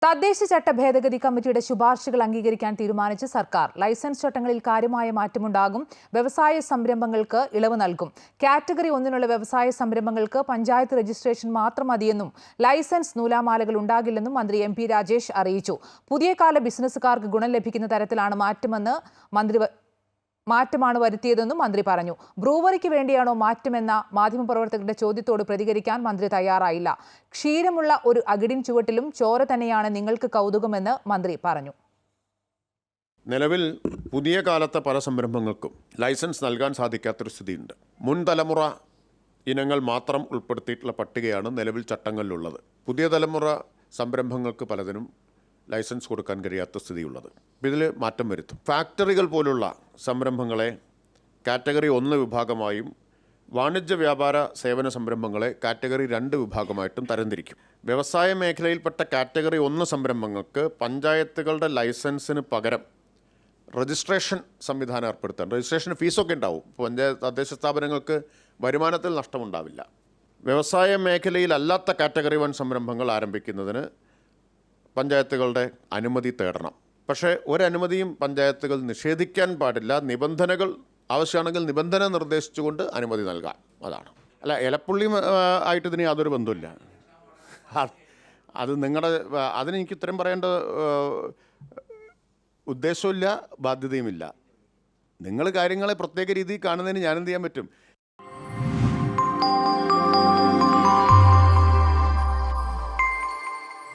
തദ്ദേശ ചട്ട ഭേദഗതി കമ്മിറ്റിയുടെ ശുപാർശകൾ അംഗീകരിക്കാൻ തീരുമാനിച്ച സർക്കാർ ലൈസൻസ് ചട്ടങ്ങളിൽ കാര്യമായ മാറ്റമുണ്ടാകും. വ്യവസായ സംരംഭങ്ങൾക്ക് ഇളവ് നൽകും. കാറ്റഗറി 1 വ്യവസായ സംരംഭങ്ങൾക്ക് പഞ്ചായത്ത് രജിസ്ട്രേഷൻ മാത്രം മതിയെന്നും ലൈസൻസ് നൂലാമാലകൾ ഉണ്ടാകില്ലെന്നും മന്ത്രി എം പി രാജേഷ് അറിയിച്ചു. പുതിയ കാല ബിസിനസ്സുകാർക്ക് ഗുണം ലഭിക്കുന്ന തരത്തിലാണ് മാറ്റമാണ് വരുത്തിയതെന്നും മന്ത്രി പറഞ്ഞു. ബ്രൂവറിക്ക് വേണ്ടിയാണോ മാറ്റമെന്ന മാധ്യമപ്രവർത്തകരുടെ ചോദ്യത്തോട് പ്രതികരിക്കാൻ മന്ത്രി തയ്യാറായില്ല. ക്ഷീരമുള്ള ഒരു അകിടിൻ ചുവട്ടിലും ചോര തന്നെയാണ് നിങ്ങൾക്ക് കൗതുകമെന്ന് മന്ത്രി പറഞ്ഞു. നിലവിൽ പുതിയ കാലത്തെ പല സംരംഭങ്ങൾക്കും ലൈസൻസ് നൽകാൻ സാധിക്കാത്തൊരു സ്ഥിതിയുണ്ട്. മുൻ തലമുറ ഇനങ്ങൾ മാത്രം ഉൾപ്പെടുത്തിയിട്ടുള്ള പട്ടികയാണ് നിലവിൽ ചട്ടങ്ങളിലുള്ളത്. പുതിയ തലമുറ സംരംഭങ്ങൾക്ക് പലതിനും ലൈസൻസ് കൊടുക്കാൻ കഴിയാത്ത സ്ഥിതിയുള്ളത്. ഇതിൽ മാറ്റം വരുത്തും. ഫാക്ടറികൾ പോലുള്ള സംരംഭങ്ങളെ കാറ്റഗറി 1 വിഭാഗമായും വാണിജ്യ വ്യാപാര സേവന സംരംഭങ്ങളെ കാറ്റഗറി 2 വിഭാഗമായിട്ടും തരംതിരിക്കും. വ്യവസായ മേഖലയിൽപ്പെട്ട കാറ്റഗറി 1 സംരംഭങ്ങൾക്ക് പഞ്ചായത്തുകളുടെ ലൈസൻസിന് പകരം രജിസ്ട്രേഷൻ സംവിധാനം ഏർപ്പെടുത്താൻ. രജിസ്ട്രേഷന് ഫീസൊക്കെ ഉണ്ടാവും. തദ്ദേശ സ്ഥാപനങ്ങൾക്ക് വരുമാനത്തിൽ നഷ്ടമുണ്ടാവില്ല. വ്യവസായ മേഖലയിലല്ലാത്ത കാറ്റഗറി 1 സംരംഭങ്ങൾ ആരംഭിക്കുന്നതിന് പഞ്ചായത്തുകളുടെ അനുമതി തേടണം. പക്ഷേ ഒരനുമതിയും പഞ്ചായത്തുകൾ നിഷേധിക്കാൻ പാടില്ല. നിബന്ധനകൾ ആവശ്യമാണെങ്കിൽ നിബന്ധന നിർദ്ദേശിച്ചുകൊണ്ട് അനുമതി നൽകാം. അതാണ്. അല്ല, ഇലപ്പുള്ളി ആയിട്ട് ഇതിന് യാതൊരു ബന്ധമില്ല. അത് അതിനെനിക്ക് ഉത്തരം പറയേണ്ട ഉദ്ദേശമില്ല, ബാധ്യതയുമില്ല. നിങ്ങൾ കാര്യങ്ങളെ പ്രത്യേക രീതിയിൽ കാണുന്നതിന് ഞാനെന്ത് ചെയ്യാൻ പറ്റും?